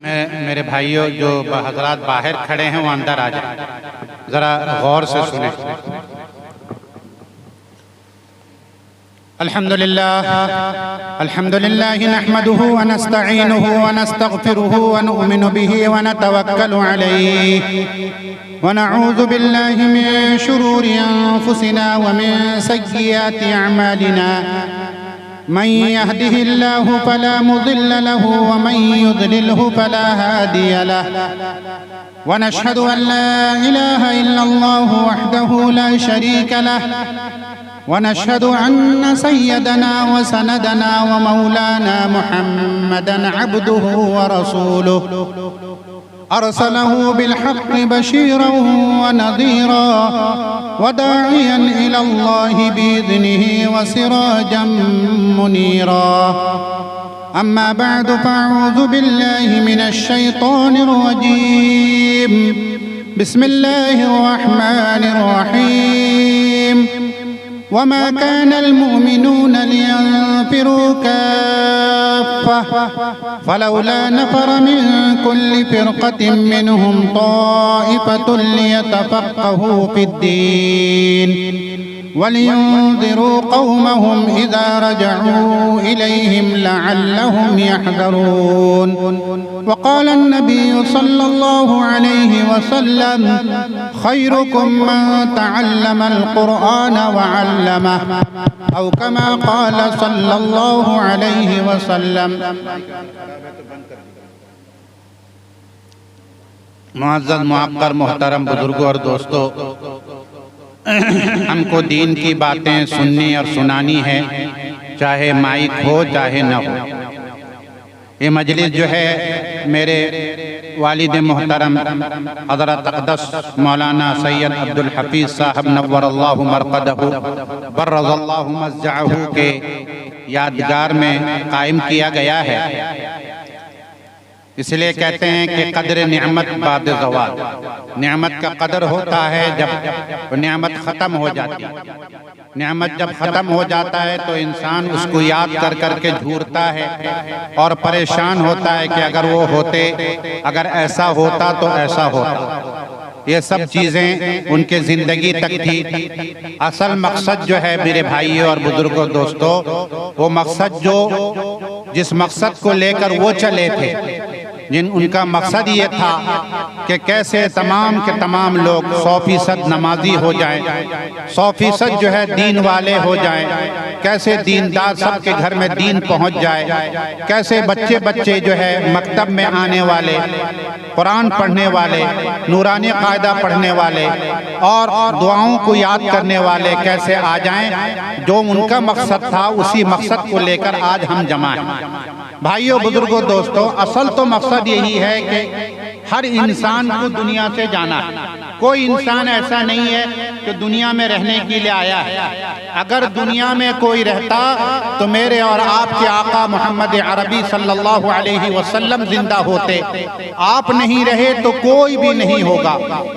میرے بھائیوں جو حضرات باہر کھڑے ہیں وہ اندر آ جائیں، ذرا غور سے سنیں۔ الحمدللہ نحمده ونستعینه ونستغفره ونؤمن به ونتوکل علیہ ونعوذ باللہ من شرور انفسنا ومن سیئات اعمالنا من يهده الله فلا مضل له ومن يضلله فلا هادي له ونشهد أن لا إله إلا الله وحده لا شريك له ونشهد أن سيدنا وسندنا ومولانا محمدا عبده ورسوله أرسله بالحق بشيرا ونذيرا وداعيا إلى الله بإذنه وسراجا منيرا أما بعد فأعوذ بالله من الشيطان الرجيم بسم الله الرحمن الرحيم وما كان المؤمنون لينفروا كافة فلولا نفر من كل فرقة منهم طائفة ليتفقهوا في الدين ولينذروا قومهم إذا رجعوا إليهم لعلهم يحذرون وقال النبي صلى الله عليه وسلم خيركم من تعلم القرآن وعلمه أو كما قال صلى الله عليه وسلم۔ معزز معقر محترم بزرگوں اور دوستو، ہم کو دین کی باتیں سننی اور سنانی ہے، چاہے مائک ہو چاہے نہ ہو۔ یہ مجلس جو ہے میرے والد محترم حضرت اقدس مولانا سید عبدالحفیظ صاحب نور اللہ مرقدہ برز اللہ مضجعہ کے یادگار میں قائم کیا گیا ہے۔ اس لیے کہتے ہیں کہ قدر نعمت بعد زوال، نعمت کا قدر ہوتا ہے جب نعمت ختم ہو جاتی ہے۔ نعمت جب ختم ہو جاتا ہے تو انسان اس کو یاد کر کر کے جھورتا ہے اور پریشان ہوتا ہے کہ اگر وہ ہوتے، اگر ایسا ہوتا تو ایسا ہوتا۔ یہ سب چیزیں ان کے زندگی تک تھی۔ اصل مقصد جو ہے میرے بھائیوں اور بزرگوں دوستو، وہ مقصد جس مقصد کو لے کر وہ چلے تھے، ان کا مقصد یہ تھا کہ کیسے تمام کے تمام لوگ 100% نمازی ہو جائیں، 100% جو ہے دین والے ہو جائیں، کیسے دیندار سب کے گھر میں دین پہنچ جائے، کیسے بچے جو ہے مکتب میں آنے والے، قرآن پڑھنے والے، نورانی قاعدہ پڑھنے والے اور دعاؤں کو یاد کرنے والے کیسے آ جائیں۔ جو ان کا مقصد تھا اسی مقصد کو لے کر آج ہم جمع ہیں۔ بھائیوں بزرگوں دوستو، اصل تو مقصد یہی ہے کہ ہر انسان کو دنیا سے جانا ہے۔ کوئی انسان ایسا نہیں ہے کہ دنیا میں رہنے کے لیے آیا ہے۔ اگر دنیا میں کوئی رہتا تو میرے اور آپ کے آقا محمد عربی صلی اللہ علیہ وسلم زندہ ہوتے۔ آپ نہیں رہے تو کوئی بھی نہیں ہوگا۔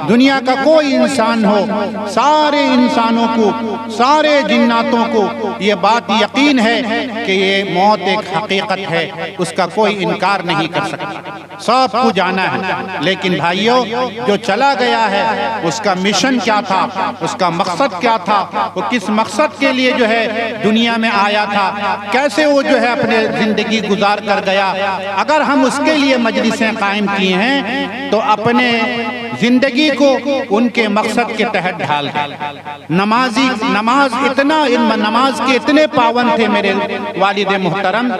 دنیا کا کوئی انسان ہو، سارے انسانوں کو، سارے جناتوں کو یہ بات یقین ہے کہ یہ موت ایک حقیقت ہے، اس کا کوئی انکار نہیں کر سکتا۔ سب کو جانا ہے، لیکن بھائیوں جو چلا گیا ہے اس کا مشن کیا تھا، اس کا مقصد کیا تھا، وہ کس مقصد کے لیے جو ہے دنیا میں آیا تھا، کیسے وہ جو ہے اپنے زندگی گزار کر گیا۔ اگر ہم اس کے لیے مجلسیں قائم کی ہیں تو اپنے زندگی کو ان کے مقصد کے تحت ڈھال دیں۔ نماز کے اتنے پابند تھے میرے والد محترم،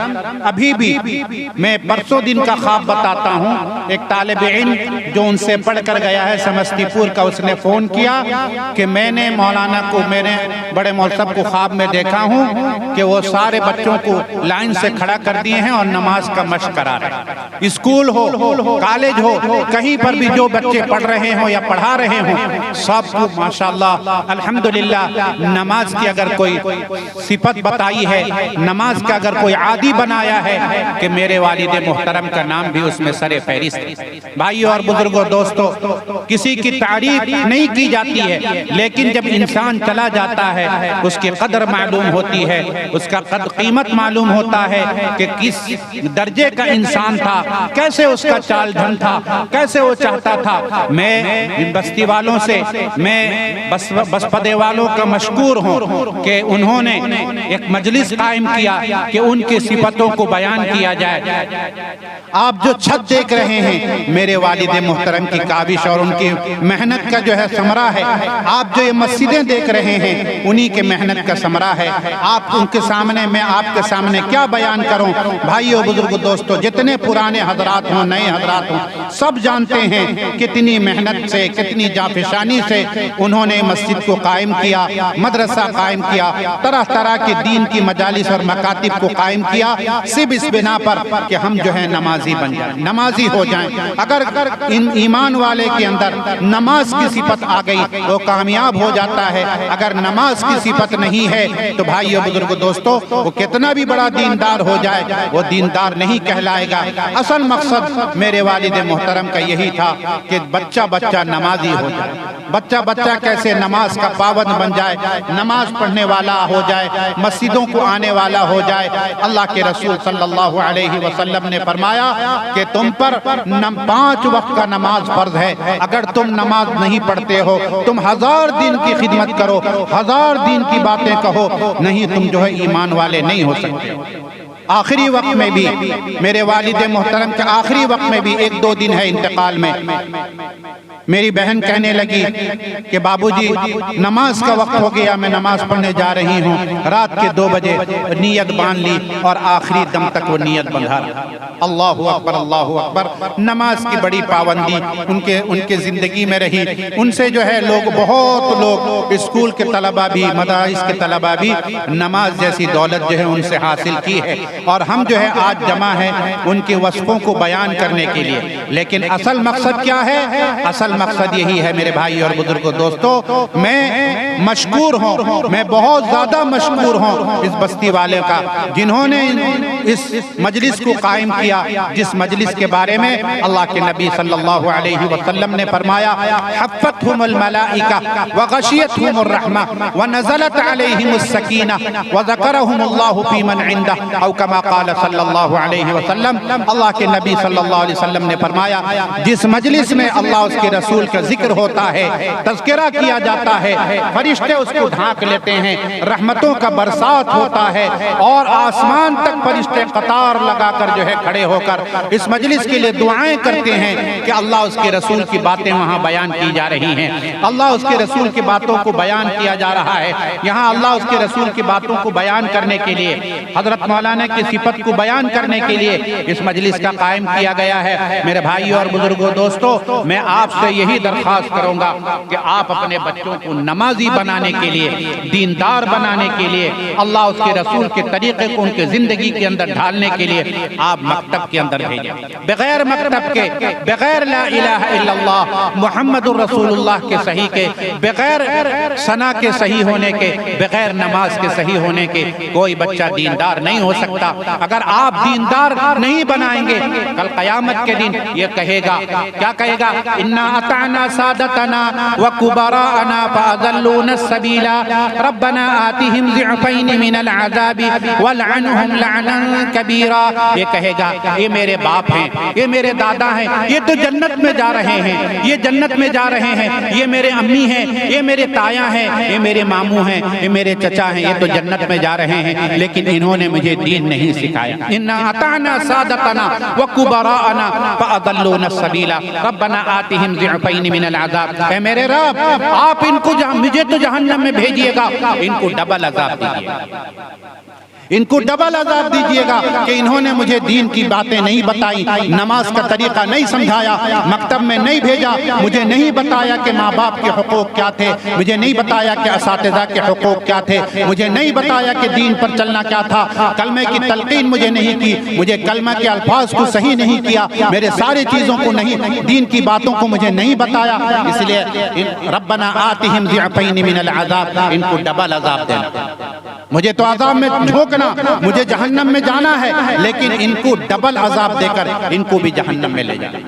ابھی بھی میں پرسوں دن کا خواب بتاتا ہوں۔ ایک طالب علم جو ان سے پڑھ کر گیا ہے سمستی پور کا، اس نے فون کیا کہ میں نے مولانا کو، میں نے بڑے مول صاحب کو خواب میں دیکھا ہوں کہ وہ سارے بچوں کو لائن سے کھڑا کر دیے ہیں اور نماز کا مشق کرا رہے ہیں۔ اسکول ہو، کالج ہو، کہیں پر بھی جو بچے پڑھ پڑھ رہے ہوں یا پڑھا رہے ہوں، سب کو ماشاءاللہ الحمدللہ نماز کی اگر کوئی صفت بتائی ہے، نماز کا اگر کوئی عادی بنایا ہے کہ میرے والد محترم کا نام بھی اس میں سر فہرست ہے۔ بھائیو اور بزرگوں دوستو، کسی کی تعریف نہیں کی جاتی ہے، لیکن جب انسان چلا جاتا ہے اس کی قدر معلوم ہوتی ہے، اس کا قیمت معلوم ہوتا ہے کہ کس درجے کا انسان تھا، کیسے اس کا چال ڈھن تھا، کیسے وہ چاہتا تھا۔ میں بستی والوں سے، میں بسپدے والوں کا مشکور ہوں کہ انہوں نے ایک مجلس قائم کیا کہ ان کی صفتوں کو بیان کیا جائے۔ آپ جو چھت دیکھ رہے ہیں میرے والد محترم کی کاوش اور ان کی محنت کا جو ہے ثمرہ ہے۔ آپ جو یہ مسجدیں دیکھ رہے ہیں انہی کے محنت کا ثمرہ ہے۔ آپ ان کے سامنے، میں آپ کے سامنے کیا بیان کروں؟ بھائیو بزرگ دوستو، جتنے پرانے حضرات ہوں، نئے حضرات ہوں، سب جانتے ہیں کتنی محنت سے، کتنی جانفشانی سے انہوں نے مسجد کو قائم کیا، مدرسہ قائم کیا، طرح طرح کی دین کی مجالس اور مکاتب کو قائم کیا، صرف اس بنا پر کہ ہم جو ہے نمازی بن جائیں، نمازی ہو جائیں۔ اگر ایمان والے کے اندر نماز کی صفت آ گئی وہ کامیاب ہو جاتا ہے، اگر نماز کی صفت نہیں ہے تو بھائیو بزرگ دوستو وہ کتنا بھی بڑا دیندار ہو جائے وہ دیندار نہیں کہلائے گا۔ اصل مقصد میرے والد محترم کا یہی تھا کہ بچہ بچہ نمازی ہو جائے، بچہ بچہ کیسے نماز کا پابند بن جائے، نماز پڑھنے والا ہو جائے، مسجدوں کو آنے والا ہو جائے۔ اللہ کے رسول صلی اللہ علیہ وسلم نے فرمایا کہ تم پر 5 وقت کا نماز فرض ہے، اگر تم نماز نہیں پڑھتے ہو تم 1000 دن کی خدمت کرو، 1000 دن کی باتیں کہو، نہیں تم جو ہے ایمان والے نہیں ہو سکتے۔ آخری وقت میں بھی میرے والد محترم کے آخری وقت میں بھی 1-2 دن ہے انتقال میں، میری بہن کہنے لگی کہ بابو جی نماز کا وقت ہو گیا، میں نماز پڑھنے جا رہی ہوں۔ رات کے 2 بجے نیت باندھ لی اور آخری دم تک وہ نیت بندھا رہا۔ اللہ اکبر، اللہ اکبر۔ نماز کی بڑی پابندی ان کے زندگی میں رہی۔ ان سے جو ہے بہت لوگ اسکول کے طلبہ بھی، مدارس کے طلبہ بھی نماز جیسی دولت جو ہے ان سے حاصل کی ہے، اور ہم جو ہے آج جمع ہیں ان کے وصفوں کو بیان کرنے کے لیے۔ لیکن اصل مقصد کیا ہے؟ اصل مقصد یہی ہے میرے بھائی اور بزرگوں دوستو، میں مشکور ہوں، میں بہت زیادہ مشکور ہوں اس بستی والے کا جنہوں نے اس مجلس کو قائم کیا، جس مجلس کے بارے میں اللہ کے نبی صلی اللہ علیہ وسلم نے فرمایا حفتھم الملائکہ وغشیتھم الرحمہ ونزلت علیہم السکینہ وذکرہم اللہ فی من عندہ، او کما قال صلی اللہ علیہ وسلم۔ اللہ کے نبی صلی اللہ علیہ وسلم نے فرمایا جس مجلس میں اللہ اس کے رسول کا ذکر ہوتا ہے، تذکرہ کیا جاتا ہے، فرشتے اس کو ڈھانک لیتے ہیں، رحمتوں کا برسات ہوتا ہے، اور آسمان تک فرشتے قطار لگا کر جو ہے کھڑے ہو کر اس مجلس کے لیے دعائیں کرتے ہیں کہ اللہ اس کے رسول کی باتیں وہاں بیان کی جا رہی ہیں، اللہ اس کے رسول کی باتوں کو بیان کیا جا رہا ہے۔ یہاں اللہ اس کے رسول کی باتوں کو بیان کرنے کے لیے، حضرت مولانا کی صفت کو بیان کرنے کے لیے اس مجلس کا قائم کیا گیا ہے۔ میرے بھائیو اور بزرگوں دوستو، میں آپ سے یہی درخواست کروں گا کہ آپ اپنے بچوں کو نمازی بنانے کے لیے، دیندار بنانے کے لیے، اللہ اس کے رسول کے طریقے کو ان کے زندگی کے اندر ڈھالنے کے لیے آپ مکتب کے اندر بھیجیں۔ بغیر مکتب کے، بغیر لا الہ الا اللہ محمد الرسول اللہ کے صحیح کے، بغیر ثنا کے صحیح ہونے کے، بغیر نماز کے صحیح ہونے کے کوئی بچہ دیندار نہیں ہو سکتا۔ اگر آپ دیندار نہیں بنائیں گے، کل قیامت کے دن یہ کہے گا، کیا کہے گا؟ انا اطعنا سادتنا وکبراءنا فاضلونا السبیل ربنا آتهم ضعفین من العذاب والعنهم لعنا کبیرا۔ یہ کہے گا یہ میرے باپ ہیں، یہ میرے دادا ہیں، یہ تو جنت میں جا رہے ہیں، یہ جنت میں جا رہے ہیں، یہ میرے امی ہیں، یہ میرے تایا ہیں، یہ میرے ماموں ہیں، یہ میرے چچا ہیں، یہ تو جنت میں جا رہے ہیں، لیکن انہوں نے مجھے دین نہیں سکھایا۔ انا اطعنا سادتنا وکبراءنا فاضلونا السبیل ربنا آتهم ضعفین من العذاب۔ اے میرے رب، آپ ان کو مجھے تو جہنم میں بھیجیے گا، ان کو ڈبل عذاب دیجیے، ان کو ڈبل عذاب دیجئے گا کہ انہوں نے مجھے دین کی باتیں نہیں بتائی، نماز کا طریقہ نہیں سمجھایا، مکتب میں نہیں بھیجا، مجھے نہیں بتایا کہ ماں باپ کے حقوق کیا تھے، مجھے نہیں بتایا کہ اساتذہ کے حقوق کیا تھے، مجھے نہیں بتایا کہ دین پر چلنا کیا تھا، کلمے کی تلقین مجھے نہیں کی، مجھے کلمہ کے الفاظ کو صحیح نہیں کیا، میرے سارے چیزوں کو نہیں، دین کی باتوں کو مجھے نہیں بتایا، اس لیے ربنا آتہم ضعفین من العذاب، ان کو ڈبل عذاب دینا، مجھے تو عذاب میں جھونکنا، مجھے جہنم میں جانا ہے، لیکن ان کو ڈبل عذاب دے کر ان کو بھی جہنم میں لے جانا۔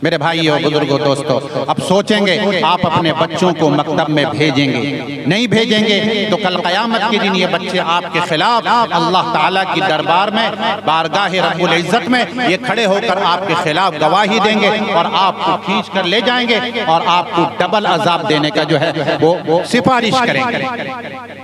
میرے بھائیو، بزرگوں، دوستو، اب سوچیں گے آپ اپنے بچوں کو مکتب میں بھیجیں گے، نہیں بھیجیں گے تو کل قیامت کے دن یہ بچے آپ کے خلاف اللہ تعالیٰ کی دربار میں، بارگاہ رب العزت میں یہ کھڑے ہو کر آپ کے خلاف گواہی دیں گے اور آپ کو کھینچ کر لے جائیں گے اور آپ کو ڈبل عذاب دینے کا جو ہے وہ سفارش کریں گے،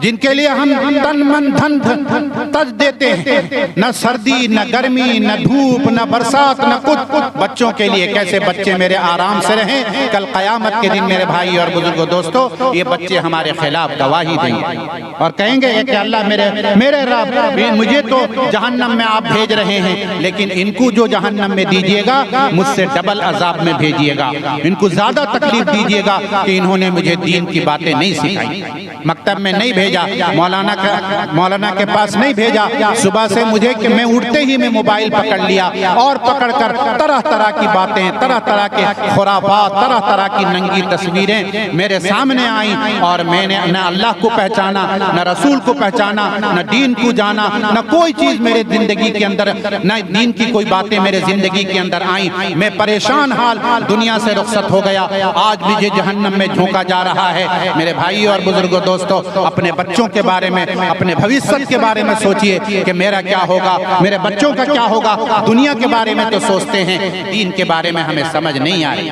جن کے لیے ہم تن من دھن تج دیتے ہیں، نہ سردی نہ گرمی نہ دھوپ نہ برسات نہ کچھ، بچوں کے لیے کیسے بچے میرے آرام سے رہیں، کل قیامت کے دن میرے بھائی اور بزرگوں، دوستو، یہ بچے ہمارے خلاف گواہی دیں گے اور کہیں گے کہ اللہ میرے رب، مجھے تو جہنم میں آپ بھیج رہے ہیں، لیکن ان کو جو جہنم میں دیجئے گا مجھ سے ڈبل عذاب میں بھیجئے گا، ان کو زیادہ تکلیف دیجئے گا کہ انہوں نے مجھے دین کی باتیں نہیں سکھائی، مکتب میں نہیں بھیجا، مولانا کے پاس نہیں بھیجا، صبح سے مجھے کہ میں اٹھتے ہی میں موبائل پکڑ لیا اور پکڑ کر طرح طرح کی باتیں، طرح طرح کے خرافات، طرح طرح کی ننگی تصویریں میرے سامنے آئیں اور میں نے نہ اللہ کو پہچانا، نہ رسول کو پہچانا، نہ دین کو جانا، نہ کوئی چیز میرے زندگی کے اندر، نہ دین کی کوئی باتیں میرے زندگی کے اندر آئیں، میں پریشان حال دنیا سے رخصت ہو گیا، آج مجھے جہنم میں جھونکا جا رہا ہے۔ میرے بھائی اور بزرگوں، دوستو، اپنے بچوں کے بارے میں، اپنے بھویشیہ کے بارے میں سوچئے کہ میرا کیا ہوگا، میرے بچوں کا کیا ہوگا، دنیا کے بارے میں تو سوچتے ہیں، دین کے بارے میں ہمیں سمجھ نہیں آئی۔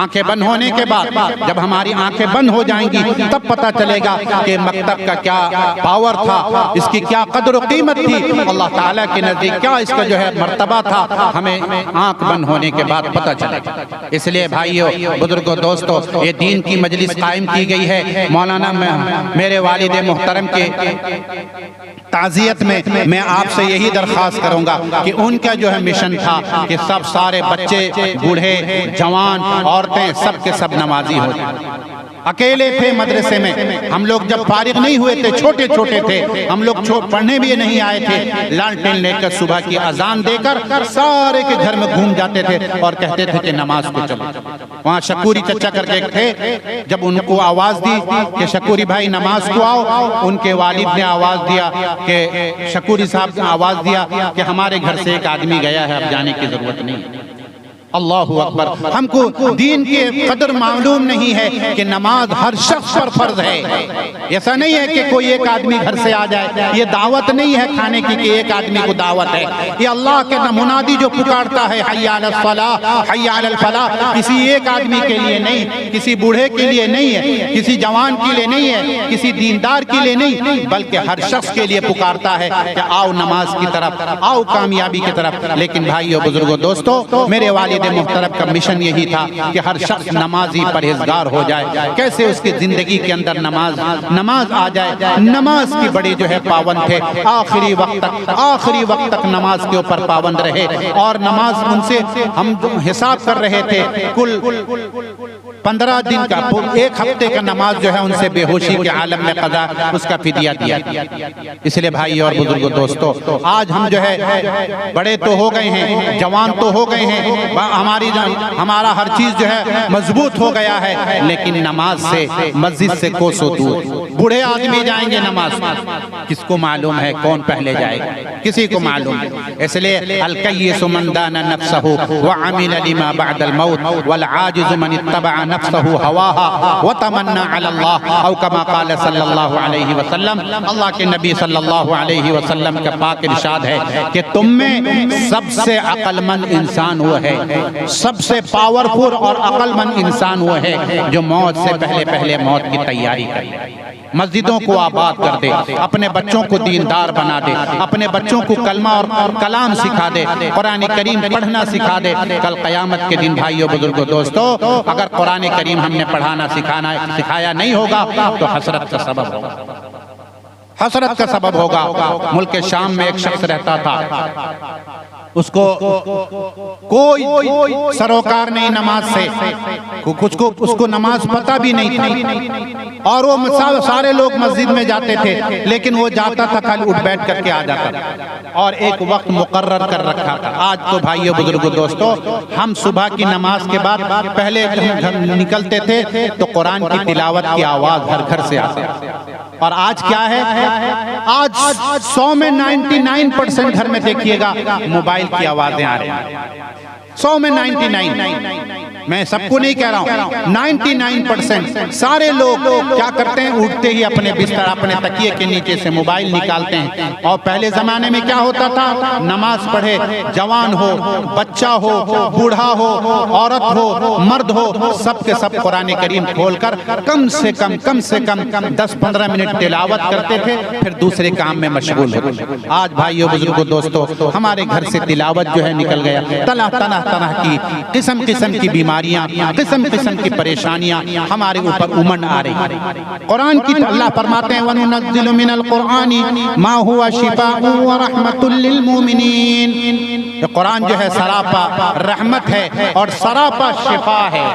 آنکھیں بند ہونے کے بعد جب ہماری آنکھیں بند ہو جائیں گی تب پتہ چلے گا کہ مکتب کا کیا پاور تھا، اس کی کیا قدر و قیمت تھی، اللہ تعالیٰ کے نزدیک کیا اس کا جو ہے مرتبہ تھا، ہمیں آنکھ بند ہونے کے بعد پتہ چلے گا۔ اس لیے بھائیو، بزرگوں، دوستو، یہ دین کی مجلس قائم کی گئی ہے، مولانا میرے والد محترم کے تعزیت میں آپ سے یہی درخواست کروں گا کہ ان کا جو ہے مشن تھا کہ سب سارے بچے، بوڑھے، جوان، عورتیں، سب کے سب نمازی ہو جائیں۔ اکیلے تھے مدرسے میں، ہم لوگ جب فارغ نہیں ہوئے تھے، چھوٹے چھوٹے تھے، ہم لوگ پڑھنے بھی نہیں آئے تھے، لالٹین لے کر صبح کی اذان دے کر سارے کے گھر میں گھوم جاتے تھے اور کہتے تھے کہ نماز کو چلو۔ وہاں شکوری چچا کر کے تھے، جب ان کو آواز دی کہ شکوری بھائی نماز کو آؤ، ان کے والد نے آواز دیا کہ شکوری صاحب نے آواز دیا کہ ہمارے گھر سے ایک آدمی گیا ہے، اب جانے کی ضرورت نہیں۔ اللہ اکبر، ہم کو دین کے قدر معلوم نہیں ہے کہ نماز ہر شخص پر فرض ہے۔ ایسا نہیں ہے کہ کوئی ایک آدمی گھر سے آ جائے، یہ دعوت نہیں ہے کھانے کی کہ ایک آدمی کو دعوت ہے، یہ اللہ کے منادی جو پکارتا ہے حی علی الصلاۃ حی علی الفلاح، کسی ایک آدمی کے لیے نہیں، کسی بوڑھے کے لیے نہیں ہے، کسی جوان کے لیے نہیں ہے، کسی دیندار کے لیے نہیں، بلکہ ہر شخص کے لیے پکارتا ہے کہ آؤ نماز کی طرف، آؤ کامیابی کی طرف۔ لیکن بھائیو، بزرگوں، دوستو، میرے والد محترم کا مشن یہی تھا کہ ہر شخص نمازی پرہیزگار ہو جائے، کیسے اس کی زندگی کے اندر نماز آ جائے۔ نماز کی بڑی جو ہے پابند تھے، آخری وقت تک نماز کے اوپر پابند رہے، اور نماز ان سے ہم حساب کر رہے تھے، کل 15 دن کا، ایک ہفتے کا نماز جو ہے ان سے بے ہوشی کے عالم میں قضا، اس کا فدیہ دیا۔ اس لیے بھائی اور بزرگوں، دوستو، آج ہم جو ہے بڑے تو ہو گئے ہیں، جوان تو ہو گئے ہیں، ہمارا ہر چیز جو ہے مضبوط ہو گیا ہے، لیکن نماز سے، مسجد سے کوسوں دور۔ بوڑھے آدمی جائیں گے نماز، کس کو معلوم ہے کون پہلے جائے گا؟ کسی کو معلوم ہے۔ اس لیے الکیس من دان نفسہ وعمل لما بعد الموت والعاجز من اتبع نفسہ ہواہا وتمنى علی اللہ، او کما قال صلی اللہ علیہ وسلم۔ اللہ کے نبی صلی اللہ علیہ وسلم کا پاک ارشاد ہے کہ تم میں سب سے عقل مند انسان وہ ہے، سب سے پاورفل اور عقل مند انسان وہ ہے جو موت سے پہلے موت کی تیاری کرے، مسجدوں کو آباد کر دے، اپنے بچوں کو دیندار بنا دے، اپنے بچوں کو کلمہ اور کلام سکھا دے، قرآن کریم پڑھنا سکھا دے۔ کل قیامت کے دن بھائیو، بزرگوں، دوستو، اگر قرآن کریم ہم نے پڑھانا سکھایا نہیں ہوگا تو حسرت کا سبب ہوگا۔ حسرت کا سبب ہوگا۔ ملک شام میں ایک شخص رہتا تھا، اس کو کوئی سروکار نہیں نماز سے، اس کو نماز پتہ بھی نہیں تھی، اور وہ سارے لوگ مسجد میں جاتے تھے، لیکن وہ جاتا تھا خالی اٹھ بیٹھ کر کے آ جاتا تھا، اور ایک وقت مقرر کر رکھا تھا۔ آج تو بھائیو بزرگو دوستو، ہم صبح کی نماز کے بعد پہلے گھر نکلتے تھے تو قرآن کی تلاوت کی آواز ہر گھر سے آتی، اور آج کیا ہے؟ آج 100 میں 99% گھر میں دیکھیے گا موبائل کی آوازیں آ رہی ہیں، 100 میں 99، میں سب کو نہیں کہہ رہا ہوں، 99% سارے لوگ کیا کرتے ہیں؟ اٹھتے ہی اپنے بستر، اپنے تکیے کے نیچے سے موبائل نکالتے ہیں۔ اور پہلے زمانے میں کیا ہوتا تھا؟ نماز پڑھے، جوان ہو، بچہ ہو، بوڑھا ہو، عورت ہو، مرد ہو، سب کے سب قرآن کریم کھول کر کم سے کم 10-15 منٹ تلاوت کرتے تھے، پھر دوسرے کام میں مشغول ہوتے۔ آج بھائیو بزرگو دوستو، ہمارے گھر سے تلاوت جو ہے نکل گیا، طرح کی قسم کی بیماریاں، قسم کی پریشانیاں ہمارے اوپر امنڈ آ رہی۔ قرآن کی اللہ فرماتے ہیں وَنُنَزِّلُ مِنَ الْقُرْآنِ مَا هُوَ شِفَاءٌ وَرَحْمَةٌ لِّلْمُؤْمِنِينَ۔ قرآن جو ہے سراپا رحمت ہے اور سراپا شفا ہے۔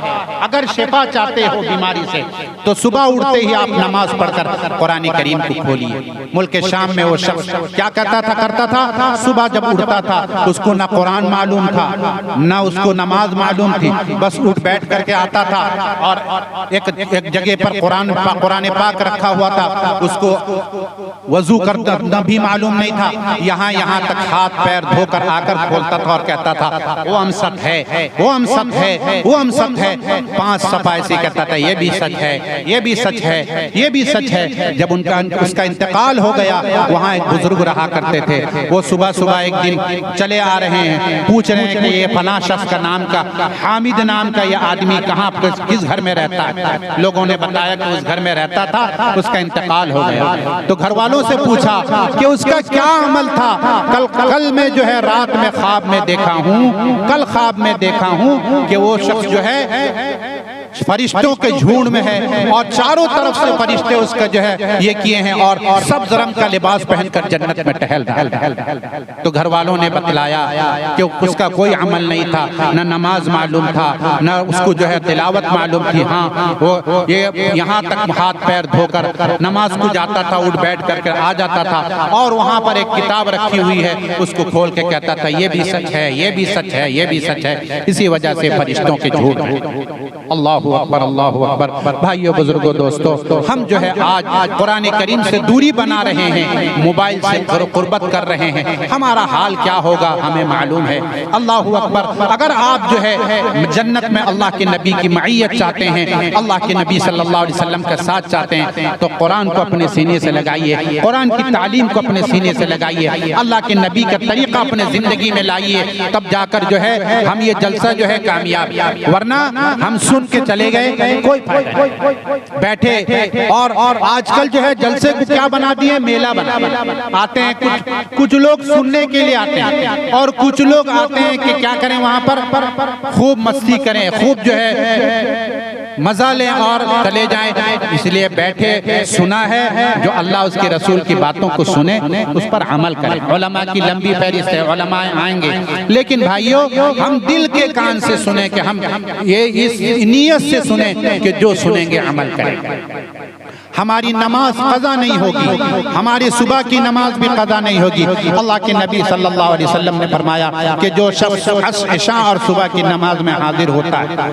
اگر شفا چاہتے ہو بیماری سے تو صبح اٹھتے ہی آپ نماز پڑھ کر قرآن کریم کو کھولیے۔ ملک شام میں وہ شخص کیا کرتا تھا؟ صبح جب اٹھتا تھا اس کو نہ قرآن معلوم تھا، نہ اس کو نماز معلوم تھی، بس اٹھ بیٹھ کر کے آتا تھا، اور ایک جگہ پر قرآن پاک رکھا ہوا تھا، اس کو وضو کرنا بھی معلوم نہیں تھا، یہاں تک ہاتھ پیر دھو کر آ کر کھولتا تھا اور کہتا تھا وہ ہم سچ ہے، وہ ہم سچ ہے، وہ ہم سچ ہے۔ 5 صفحہ ایسے کہتا تھا یہ بھی سچ ہے، یہ بھی سچ ہے، یہ بھی سچ ہے۔ جب اس کا انتقال ہو گیا، وہاں ایک بزرگ رہا کرتے تھے، وہ صبح ایک دن چلے آ رہے ہیں، پوچھ رہے ہیں کہ یہ فلاں شخص کا نام کا حامد نام کا یہ آدمی کہاں کس گھر میں رہتا ہے؟ لوگوں نے بتایا کہ اس گھر میں رہتا تھا، اس کا انتقال ہو گیا۔ تو گھر والوں سے پوچھا کہ اس کا کیا عمل تھا؟ کل میں جو ہے رات میں خواب میں دیکھا ہوں کہ وہ شخص جو ہے فرشتوں کے جھونڈ میں ہے، اور چاروں طرف سے فرشتے اس کا جو ہے یہ کیے ہیں، اور سبز رنگ کا لباس پہن کر جنت میں ٹہل رہا۔ تو گھر والوں نے بتلایا کہ اس کا کوئی عمل نہیں تھا، نہ نماز معلوم تھا، نہ اس کو جو ہے تلاوت معلوم تھی۔ ہاں وہ یہاں تک ہاتھ پیر دھو کر نماز کو جاتا تھا، اٹھ بیٹھ کر آ جاتا تھا، اور وہاں پر ایک کتاب رکھی ہوئی ہے، اس کو کھول کے کہتا تھا یہ بھی سچ ہے، یہ بھی سچ ہے، یہ بھی سچ ہے۔ اسی وجہ سے فرشتوں کے جھوٹ ہے۔ اللہ اکبر، اللہ اکبر۔ بھائیو بزرگو دوستو، ہم جو ہے آج قرآن کریم سے دوری بنا رہے ہیں، موبائل سے قربت کر رہے ہیں، ہمارا حال کیا ہوگا ہمیں معلوم ہے۔ اللہ اکبر۔ اگر آپ جو ہے جنت میں اللہ کے نبی کی معیت چاہتے ہیں، اللہ کے نبی صلی اللہ علیہ وسلم کا ساتھ چاہتے ہیں، تو قرآن کو اپنے سینے سے لگائیے، قرآن کی تعلیم کو اپنے سینے سے لگائیے، اللہ کے نبی کا طریقہ اپنے زندگی میں لائیے، تب جا کر جو ہے ہم یہ جلسہ جو ہے کامیاب۔ ورنہ ہم سن کے چلے گئے، کوئی بیٹھے، اور آج کل جو ہے جلسے کو کیا بنا دیے؟ میلہ بنا آتے ہیں۔ کچھ لوگ سننے کے لیے آتے ہیں، اور کچھ لوگ آتے ہیں کہ کیا کریں، وہاں پر خوب مستی کریں، خوب جو ہے مزہ لیں اور چلے جائیں۔ اس لیے بیٹھے، سنا ہے جو اللہ اس کے رسول کی باتوں کو سنے، اس پر عمل کریں۔ علماء کی لمبی فہرست ہے، علماء آئیں گے، لیکن بھائیو ہم دل کے کان سے سنیں، کہ ہم یہ اس نیت سے سنیں کہ جو سنیں گے عمل کریں۔ ہماری نماز قضا نہیں ہوگی، ہماری صبح کی نماز بھی قضا نہیں ہوگی۔ اللہ کے نبی صلی اللہ علیہ وسلم نے فرمایا کہ جو شخص عشاء اور صبح کی نماز میں حاضر ہوتا ہے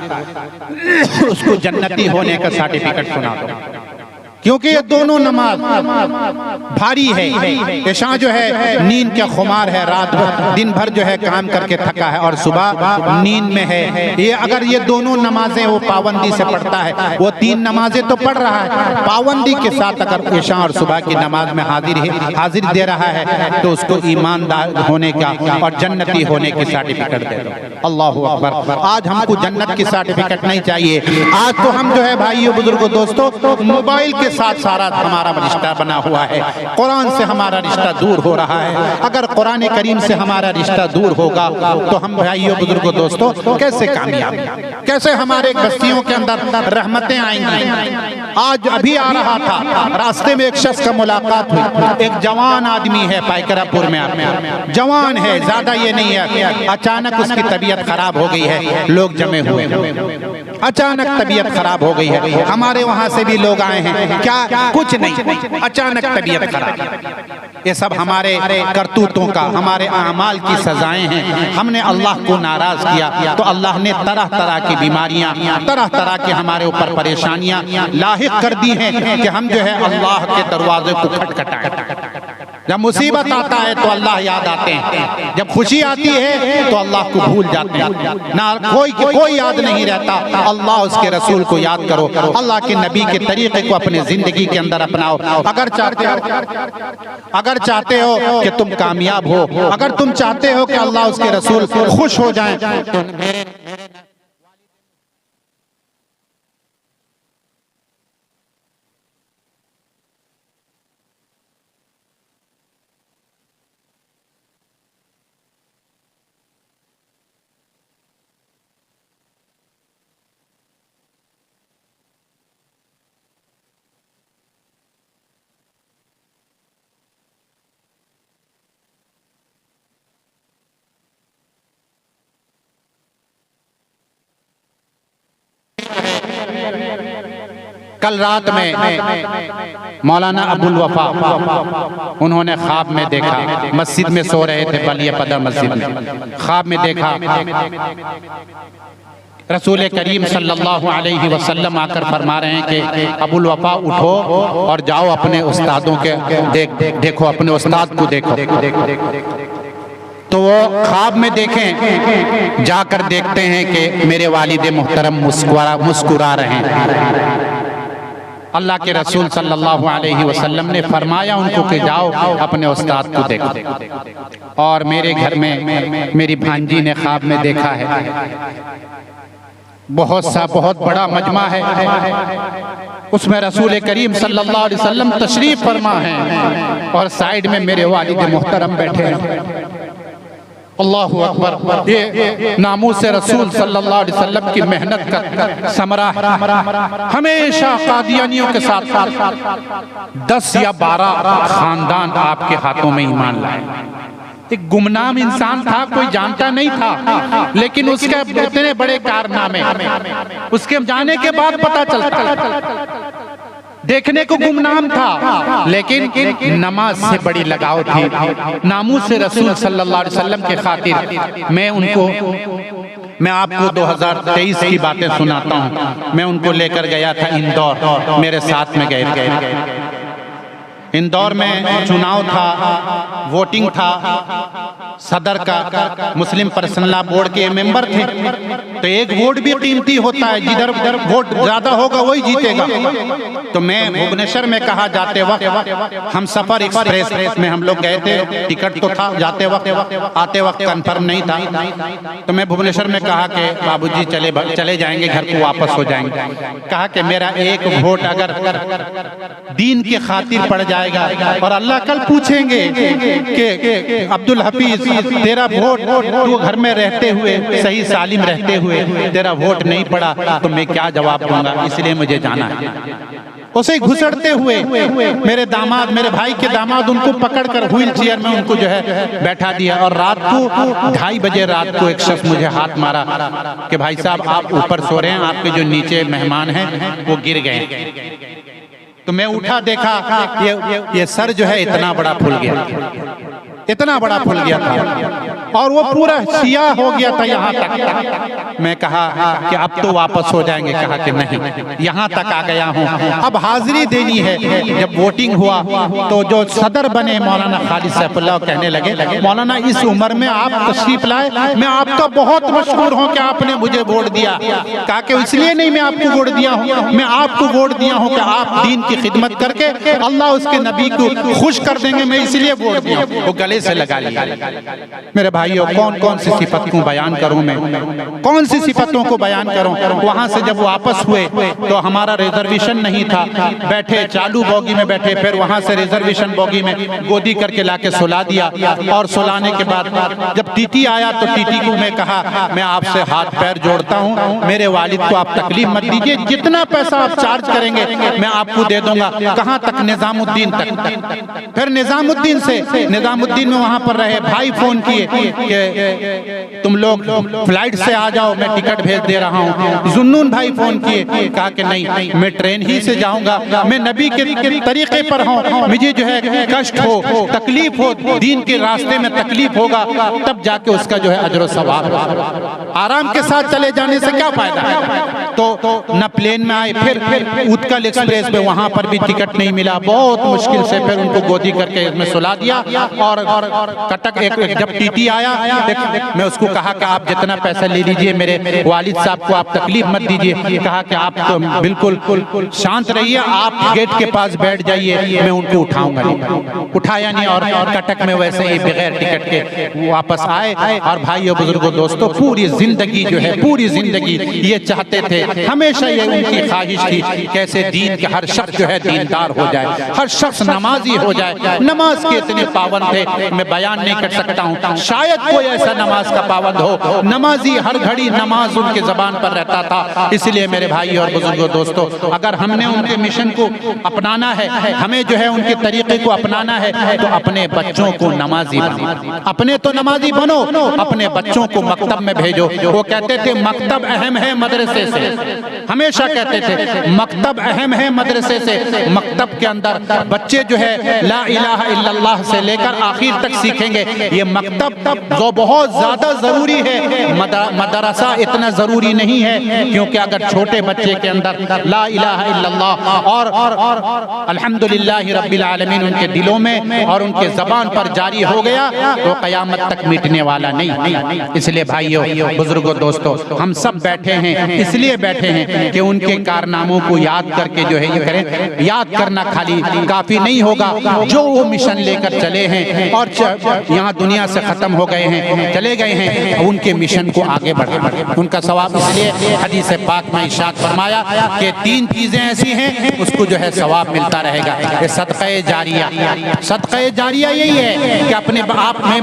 اس کو جنتی ہونے کا سرٹیفکیٹ سنا دو، کیونکہ یہ دونوں نماز بھاری ہے۔ عشاء جو ہے نیند کا خمار ہے، رات دن بھر جو ہے کام کر کے تھکا ہے، اور صبح نیند میں ہے۔ یہ اگر یہ دونوں نمازیں وہ پابندی سے پڑھتا ہے، وہ 3 نمازیں تو پڑھ رہا ہے، پابندی کے ساتھ اگر عشاء اور صبح کی نماز میں حاضر دے رہا ہے تو اس کو ایماندار ہونے کا اور جنتی ہونے کی سرٹیفکیٹ دے دو۔ اللہ اکبر۔ آج ہم کو جنت کی سرٹیفکیٹ نہیں چاہیے، آج تو ہم جو ہے بھائیو بزرگو دوستو موبائل کے ساتھ سارا ہمارا رشتہ بنا ہوا ہے، قرآن سے ہمارا رشتہ دور ہو رہا ہے۔ اگر قرآن کریم سے ہمارا رشتہ دور ہوگا تو ہم بھائیو بزرگو دوستو کیسے کامیاب، کیسے ہمارے بستیوں کے اندر رحمتیں آئیں گی؟ آج ابھی آ رہا تھا، راستے میں ایک شخص کا ملاقات ہوئی، ایک جوان آدمی ہے پائکرہ پور میں، جوان ہے، زیادہ یہ نہیں ہے، اچانک اس کی طبیعت خراب ہو گئی ہے، لوگ جمع ہوئے، اچانک طبیعت خراب ہو گئی ہے، ہمارے وہاں سے بھی لوگ آئے ہیں، کیا کچھ نہیں، اچانک طبیعت خراب۔ یہ سب ہمارے کرتوتوں کا، ہمارے اعمال کی سزائیں ہیں۔ ہم نے اللہ کو ناراض کیا تو اللہ نے طرح طرح کی بیماریاں، طرح طرح کے ہمارے اوپر پریشانیاں لاحق کر دی ہیں کہ ہم جو ہے اللہ کے دروازے کو کھٹکھٹائیں۔ جب مصیبت آتا ہے تو اللہ یاد آتے ہیں، جب خوشی آتی ہے تو اللہ کو بھول جاتے ہیں، نہ کوئی یاد نہیں رہتا۔ اللہ اس کے رسول کو یاد کرو، اللہ کے نبی کے طریقے کو اپنے زندگی کے اندر اپناؤ۔ اگر چاہتے ہو کہ تم کامیاب ہو، اگر تم چاہتے ہو کہ اللہ اس کے رسول خوش ہو جائیں تو کل رات میں مولانا ابو الوفا انہوں نے خواب میں دیکھا، مسجد میں سو رہے تھے، بلیہ پدر مسجد میں، خواب میں دیکھا رسول کریم صلی اللہ علیہ وسلم آ کر فرما رہے ہیں کہ ابو الوفا اٹھو اور جاؤ اپنے استادوں کے دیکھو، اپنے استاد کو دیکھو۔ تو وہ خواب میں دیکھیں، جا کر دیکھتے ہیں کہ میرے والد محترم مسکرا رہے ہیں۔ اللہ کے رسول صلی اللہ علیہ وسلم نے فرمایا ان کو کہ جاؤ اپنے استاد کو دیکھو۔ اور میرے گھر میں میری بھانجی نے خواب میں دیکھا ہے، بہت بڑا مجمع ہے، اس میں رسول کریم صلی اللہ علیہ وسلم تشریف فرما ہیں اور سائیڈ میں میرے والد محترم بیٹھے ہیں۔ اللہ اکبر، یہ ناموس رسول صلی اللہ علیہ وسلم کی محنت کا ثمرہ ہے۔ ہمیشہ قادیانیوں کے ساتھ 10 یا 12 خاندان آپ کے ہاتھوں میں ایمان لائے۔ ایک گمنام انسان تھا، کوئی جانتا نہیں تھا، لیکن اس کے اتنے بڑے کارنامے اس کے جانے کے بعد پتہ چلتا۔ دیکھنے کو گمنام تھا لیکن نماز سے بڑی لگاؤ تھی، ناموس رسول صلی اللہ علیہ وسلم کے خاطر۔ میں آپ کو 2023 کی باتیں سناتا ہوں۔ میں ان کو لے کر گیا تھا اندور، میرے ساتھ میں گئے تھے۔ اندور میں چناؤ تھا، ووٹنگ تھا، صدر کا، مسلم پرسنل لا بورڈ کے ممبر تھے، تو ایک ووٹ بھی قیمتی ہوتا ہے، جدھر ووٹ زیادہ ہوگا وہی جیتے گا۔ تو میں بھوبنیشور میں کہا جاتے وقت، ہم سفر ایکسپریس میں ہم لوگ گئے تھے، ٹکٹ تو تھا، جاتے وقت آتے وقت کنفرم نہیں تھا، تو میں بھوبنیشور میں کہا کہ بابو جی چلے جائیں گے گھر کو واپس ہو جائیں گے۔ کہا کہ میرا ایک ووٹ اگر دین کی خاطر پڑ جائے گا اور اللہ کل پوچھیں گے کہ عبدالحفیظ تیرا ووٹ تو گھر میں رہتے ہوئے صحیح سالم رہتے ہوئے تیرا ووٹ نہیں پڑا تو میں کیا جواب دوں گا، اس لیے مجھے جانا ہے۔ اسے گھسڑتے ہوئے میرے داماد، میرے بھائی کے داماد ان کو پکڑ کر وہیل چیئر میں ان کو جو ہے بیٹھا دیا، اور رات کو 2:30 بجے رات کو ایک شخص مجھے ہاتھ مارا کہ بھائی صاحب آپ اوپر سو رہے ہیں، آپ کے جو نیچے مہمان ہیں وہ گر گئے۔ تو میں اٹھا دیکھا یہ سر جو ہے اتنا بڑا پھول گیا، اتنا بڑا پھول گیا تھا اور وہ پورا سیاہ ہو گیا تھا یہاں تک۔ میں کہا کہ اب تو واپس ہو جائیں گے، کہا کہ نہیں، یہاں تک آ گیا ہوں، اب حاضری دینی ہے۔ جب ووٹنگ ہوا تو جو صدر بنے مولانا خالد سیف اللہ کہنے لگے مولانا اس عمر میں آپ تشریف لائے، میں آپ کا بہت مشکور ہوں کہ آپ نے مجھے ووٹ دیا۔ کہا کہ اس لیے نہیں میں آپ کو ووٹ دیا ہوں، میں آپ کو ووٹ دیا ہوں کہ آپ دین کی خدمت کر کے اللہ اس کے نبی کو خوش کر دیں گے، میں اس لیے ووٹ دیا ہوں۔ وہ گلے گلے سے لگا لیا۔ میرے بھائیوں کون کون سی صفت کو بیان کروں میں، کون سی صفتوں کو بیان کروں۔ وہاں سے جب واپس ہوئے تو ہمارا ریزرویشن نہیں تھا، بیٹھے چالو بوگی میں بیٹھے، پھر وہاں سے ریزرویشن بوگی میں گودی کر کے لا کے سلا دیا، اور سلانے کے بعد جب ٹی ٹی آیا تو ٹی ٹی کو میں کہا میں آپ سے ہاتھ پیر جوڑتا ہوں، میرے والد کو آپ تکلیف مت دیجئے، جتنا پیسہ آپ چارج کریں گے میں آپ کو دے دوں گا۔ کہاں تک؟ نظام الدین تک۔ پھر نظام الدین سے، نظام الدین میں وہاں پر رہے، بھائی فون کیے کہ تم لوگ فلائٹ سے آ جاؤ، میں ٹکٹ بھیج دے رہا ہوں۔ زنون بھائی فون کیے، کہا کہ نہیں میں ٹرین ہی سے جاؤں گا، میں نبی کے طریقے پر ہوں، مجھے جو ہے کشٹ ہو، تکلیف ہو، دین کے راستے میں تکلیف ہوگا تب جا کے اس کا جو ہے اجر و ثواب ہوگا۔ آرام کے ساتھ چلے جانے سے کیا فائدہ ہے؟ تو نہ پلین میں آئے، پھر اتکل ایکسپریس میں وہاں پر بھی ٹکٹ نہیں ملا، بہت مشکل سے پھر ان کو گودی کر کے میں سلا دیا۔ اور کٹک جب ٹی ٹی آیا میں اس کو کہا کہ آپ جتنا پیسہ لے لیجئے، میرے والد صاحب کو آپ تکلیف مت دیجئے۔ کہا کہ آپ بالکل شانت رہیے، آپ گیٹ کے پاس بیٹھ جائیے، میں ان کو اٹھاؤں گا نہیں۔ اٹھایا نہیں، اور کٹک میں ویسے ہی بغیر ٹکٹ کے واپس آئے۔ اور بھائیو بزرگوں دوستو، پوری زندگی جو ہے، پوری زندگی یہ چاہتے تھے، ہمیشہ یہ ان کی خواہش تھی کیسے دین کے ہر شخص جو ہے دیندار ہو جائے، ہر شخص نمازی ہو جائے۔ نماز کے اتنے پابند تھے میں بیان نہیں کر سکتا ہوں، شاید کوئی ایسا نماز کا پابند ہو، نمازی ہر گھڑی نماز ان کے زبان پر رہتا تھا۔ اس لیے میرے بھائی اور بزرگوں دوستو، اگر ہم نے ان کے مشن کو اپنانا ہے، ہمیں جو ہے ان کے طریقے کو اپنانا ہے، تو اپنے بچوں کو نمازی بنو۔ اپنے تو نمازی بنو، اپنے بچوں کو مکتب میں بھیجو۔ وہ کہتے تھے مکتب اہم ہے مدرسے سے، ہمیشہ کہتے تھے مکتب اہم ہے مدرسے سے۔ مکتب کے اندر بچے جو ہے لا الہ الا اللہ سے لے کر آخر تک سیکھیں گے۔ یہ مکتب جو بہت زیادہ ضروری ہے، مدرسہ اتنا ضروری نہیں ہے، کیونکہ اگر چھوٹے بچے کے اندر لا الہ الا اللہ اور الحمدللہ رب العالمین ان کے دلوں میں اور ان کے زبان پر جاری ہو گیا تو قیامت تک مٹنے والا نہیں۔ اس لیے بھائیو بزرگوں دوستو، ہم سب بیٹھے ہیں اس لیے بیٹھے ہیں کہ ان کے کارناموں کو یاد کر کے جو ہے یہ کریں۔ یاد کرنا خالی کافی نہیں ہوگا، جو وہ مشن لے کر چلے ہیں اور یہاں دنیا سے ختم ہو گئے ہیں، چلے گئے ہیں، ان کے مشن کو آگے بڑھے، ان کا ثواب۔ اس لیے حدیث پاک میں ارشاد فرمایا کہ 3 چیزیں ایسی ہیں اس کو جو ہے ثواب ملتا رہے گا۔ یہ صدقہ جاریہ، صدقہ جاریہ یہی ہے کہ اپنے آپ میں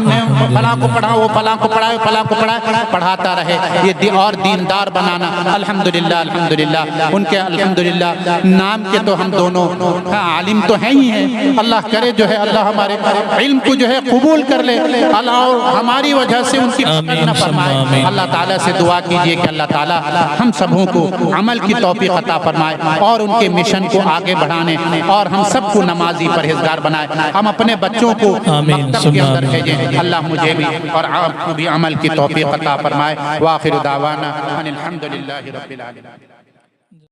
فلاں کو پڑھا، وہ فلاں کو پڑھائے، فلاں کو پڑھائے، پڑھاتا رہے، یہ اور دیندار بنانا۔ الحمدللہ الحمدللہ ان کے الحمدللہ نام کے تو ہم دونوں عالم تو ہیں ہی ہیں، اللہ کرے جو ہے اللہ ہمارے علم کو جو ہے قبول کر لے، اللہ اور ہماری وجہ سے ان کی فکر نہ فرمائے۔ اللہ تعالیٰ سے دعا کیجئے کہ اللہ تعالیٰ ہم سبوں کو عمل کی توفیق عطا فرمائے اور ان کے مشن کو آگے بڑھانے اور ہم سب کو نمازی پرہیزگار بنائے۔ ہم اپنے بچوں کو مکتب کے اندر بھیجیں، اللہ مجھے بھی اور آپ کو بھی عمل کی توفیق عطا فرمائے۔ وآخر دعوانا ان الحمدللہ رب العالمین۔